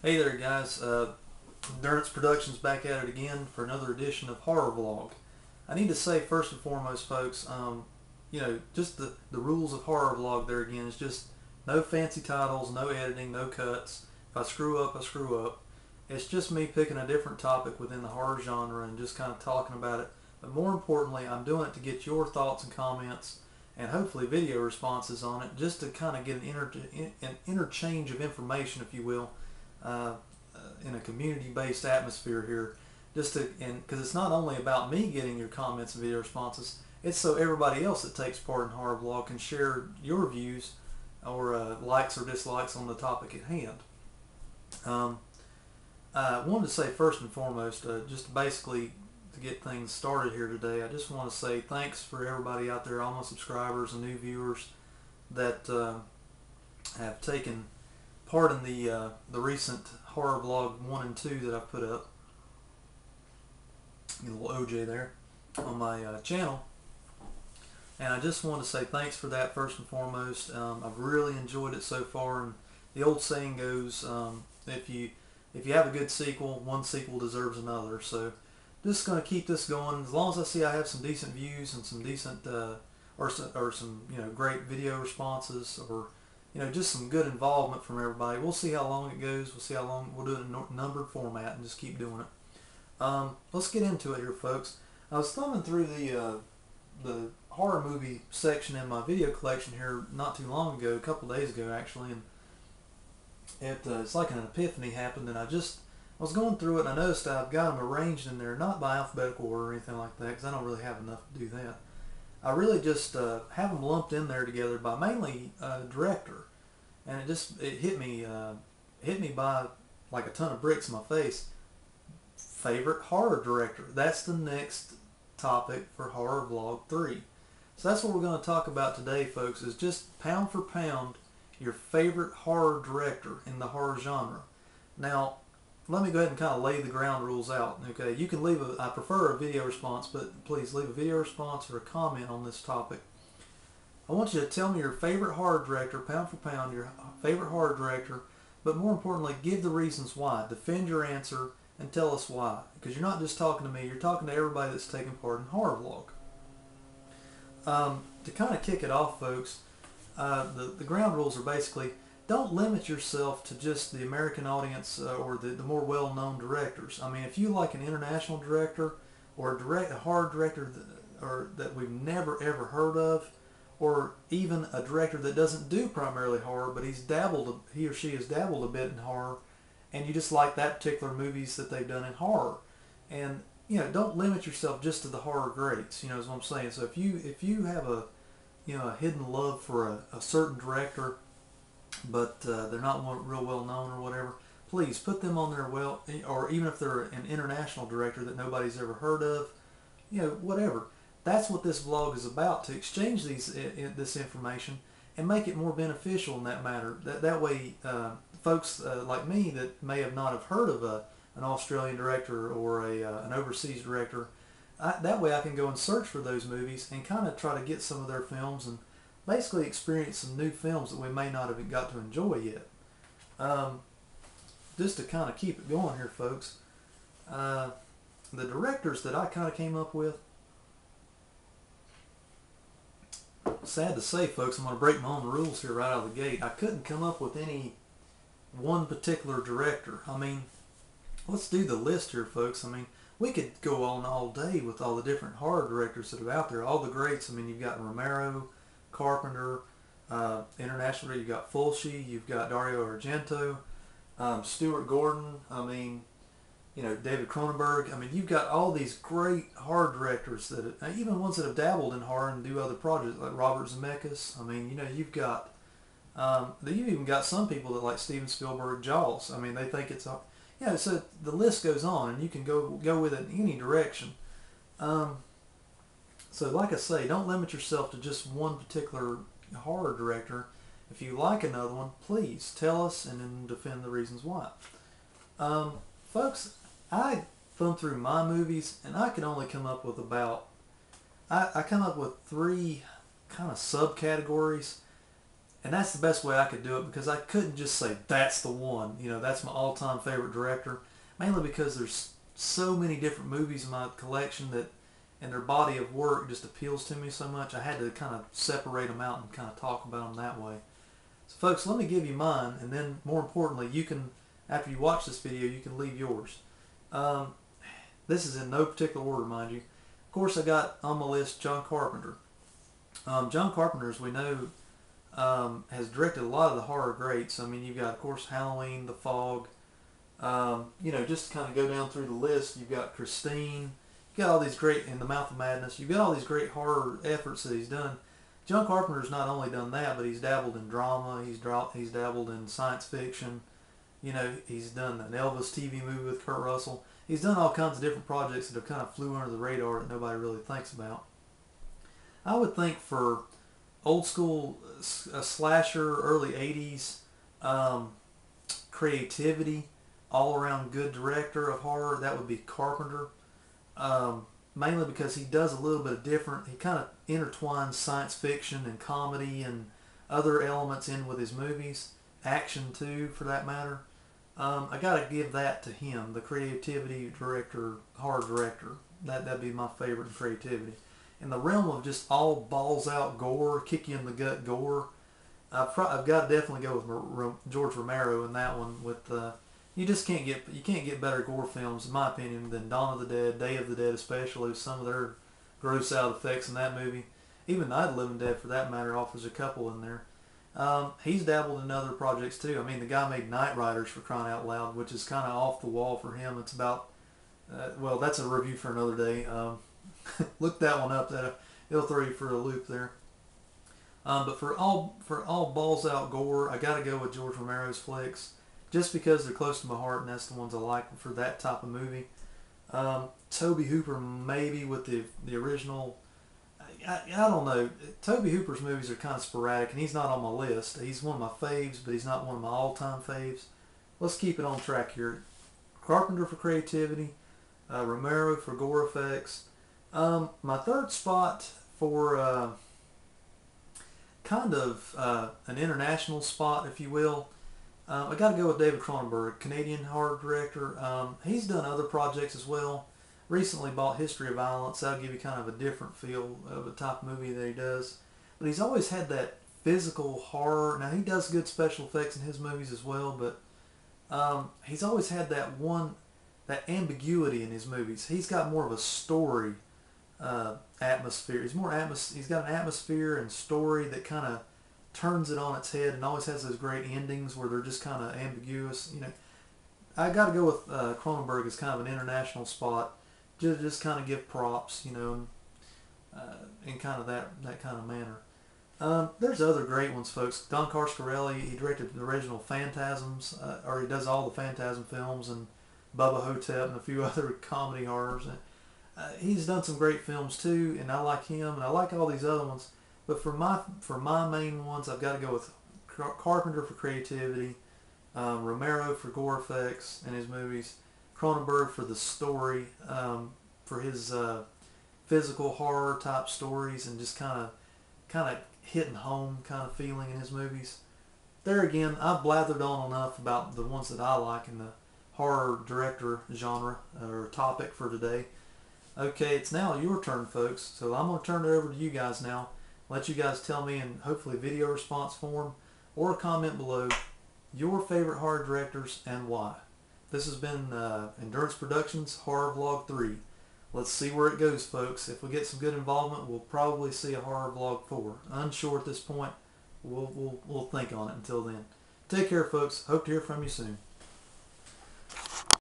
Hey there guys, Endurance Productions back at it again for another edition of Horror Vlog. I need to say first and foremost folks, just the rules of Horror Vlog there again is just no fancy titles, no editing, no cuts. If I screw up, I screw up. It's just me picking a different topic within the horror genre and just kind of talking about it. But more importantly, I'm doing it to get your thoughts and comments and hopefully video responses on it, just to kind of get an interchange of information, if you will, uh, in a community-based atmosphere here, just to, and because it's not only about me getting your comments and video responses, it's so everybody else that takes part in Horror Vlog can share your views or likes or dislikes on the topic at hand. I wanted to say first and foremost, just basically to get things started here today, I just want to say thanks for everybody out there, all my subscribers and new viewers that have taken part in the recent Horror Vlog 1 and 2 that I've put up. A little OJ there on my channel. And I just want to say thanks for that first and foremost. I've really enjoyed it so far, and the old saying goes, if you have a good sequel, one sequel deserves another. So just going to keep this going as long as I see I have some decent views and some decent or some great video responses, or just some good involvement from everybody. We'll see how long it goes. We'll see how long we'll do it in a numbered format and just keep doing it. Let's get into it here, folks. I was thumbing through the horror movie section in my video collection here not too long ago, a couple days ago actually, and it's like an epiphany happened, and I was going through it and I noticed I've got them arranged in there, not by alphabetical order or anything like that, because I don't really have enough to do that. I really just have them lumped in there together by mainly director, and it hit me by like a ton of bricks in my face. Favorite horror director. That's the next topic for Horror Vlog 3. So that's what we're going to talk about today, folks, is just pound for pound your favorite horror director in the horror genre. Now, let me go ahead and kind of lay the ground rules out. Okay, you can leave I prefer a video response, but please leave a video response or a comment on this topic. I want you to tell me your favorite horror director, pound for pound, your favorite horror director, but more importantly, give the reasons why. Defend your answer and tell us why. Because you're not just talking to me, you're talking to everybody that's taking part in Horror Vlog. To kind of kick it off, folks, the ground rules are basically, don't limit yourself to just the American audience or the more well-known directors. I mean, if you like an international director or a horror director that we've never ever heard of, or even a director that doesn't do primarily horror, but he or she has dabbled a bit in horror, and you just like that particular movies that they've done in horror. And don't limit yourself just to the horror greats, is what I'm saying. So if you have a hidden love for a certain director, but they're not real well known or whatever, please put them on there. Or even if they're an international director that nobody's ever heard of, whatever. That's what this vlog is about, to exchange this information and make it more beneficial in that matter. That way, folks like me that may have not have heard of an Australian director or an overseas director, that way I can go and search for those movies and kind of try to get some of their films and basically experience some new films that we may not have got to enjoy yet. Just to kind of keep it going here, folks, the directors that I kind of came up with, sad to say, folks, I'm going to break my own rules here right out of the gate. I couldn't come up with any one particular director. I mean, let's do the list here, folks. I mean, we could go on all day with all the different horror directors that are out there, all the greats. I mean, you've got Romero, Carpenter, international, you've got Fulci, you've got Dario Argento, Stuart Gordon, I mean, David Cronenberg. I mean, you've got all these great horror directors that, even ones that have dabbled in horror and do other projects, like Robert Zemeckis. I mean, you've got, you've even got some people that like Steven Spielberg, Jaws. I mean, they think it's, so the list goes on, and you can go with it in any direction. So like I say, don't limit yourself to just one particular horror director. If you like another one, please tell us and then defend the reasons why. Folks, I thumbed through my movies, and I could only come up with I come up with 3 kind of subcategories, And that's the best way I could do it, because I couldn't just say that's the one. You know, that's my all-time favorite director. Mainly because there's so many different movies in my collection that, and their body of work just appeals to me so much. I had to kind of separate them out and kind of talk about them that way. So folks, let me give you mine, and then more importantly, you can, after you watch this video, you can leave yours. This is in no particular order, mind you. Of course, I got on my list John Carpenter. John Carpenter, as we know, has directed a lot of the horror greats. I mean, you've got, of course, Halloween, The Fog. You know, just to kind of go down through the list, you've got Christine. You've got all these great, in The Mouth of Madness. You've got all these great horror efforts that he's done. John Carpenter's not only done that, but he's dabbled in drama. He's dabbled in science fiction. You know, he's done an Elvis TV movie with Kurt Russell. He's done all kinds of different projects that have kind of flew under the radar that nobody really thinks about. I would think for old school slasher, early 80s creativity, all around good director of horror, that would be Carpenter. Mainly because he does a little bit of different, he kind of intertwines science fiction and comedy and other elements in with his movies, action too for that matter. I gotta give that to him, the creativity director, horror director. That'd be my favorite in creativity. In the realm of just all balls out gore, kick you in the gut gore, I've got to definitely go with George Romero in that one. With you can't get better gore films in my opinion than Dawn of the Dead, Day of the Dead, especially with some of their gross out effects in that movie. Even Night of the Living Dead, for that matter, offers a couple in there. He's dabbled in other projects too. I mean, the guy made Night Riders, for crying out loud, which is kind of off the wall for him. It's about well, that's a review for another day. Look that one up. It'll throw you for a loop there. But for all balls out gore, I got to go with George Romero's flicks, just because they're close to my heart, and that's the ones I like for that type of movie. Tobe Hooper, maybe with the original. I don't know. Tobe Hooper's movies are kind of sporadic, and he's not on my list. He's one of my faves, but he's not one of my all-time faves. Let's keep it on track here. Carpenter for creativity, Romero for gore effects. My third spot for kind of an international spot, if you will, I got to go with David Cronenberg, Canadian horror director. He's done other projects as well. Recently bought History of Violence. That'll give you kind of a different feel of a type of movie that he does. But he's always had that physical horror. Now, he does good special effects in his movies as well, but he's always had that ambiguity in his movies. He's got more of a story atmosphere. He's got an atmosphere and story that kind of turns it on its head, and always has those great endings where they're just kind of ambiguous. You know, I got to go with Cronenberg as kind of an international spot. Just kind of give props, you know, in kind of that kind of manner. There's other great ones, folks. Don Coscarelli, he directed the original Phantasms, or he does all the Phantasm films, and Bubba Hotep and a few other comedy horrors. He's done some great films too, and I like him, and I like all these other ones. But for my main ones, I've got to go with Carpenter for creativity, Romero for gore effects in his movies, Cronenberg for the story, for his physical horror type stories, and just kind of hitting home kind of feeling in his movies. There again, I've blathered on enough about the ones that I like in the horror director genre or topic for today. Okay, it's now your turn, folks. So I'm going to turn it over to you guys now. Let you guys tell me in hopefully video response form or a comment below your favorite horror directors and why. This has been Endurance Productions Horror Vlog 3. Let's see where it goes, folks. If we get some good involvement, we'll probably see a Horror Vlog 4. Unsure at this point. We'll think on it until then. Take care, folks. Hope to hear from you soon.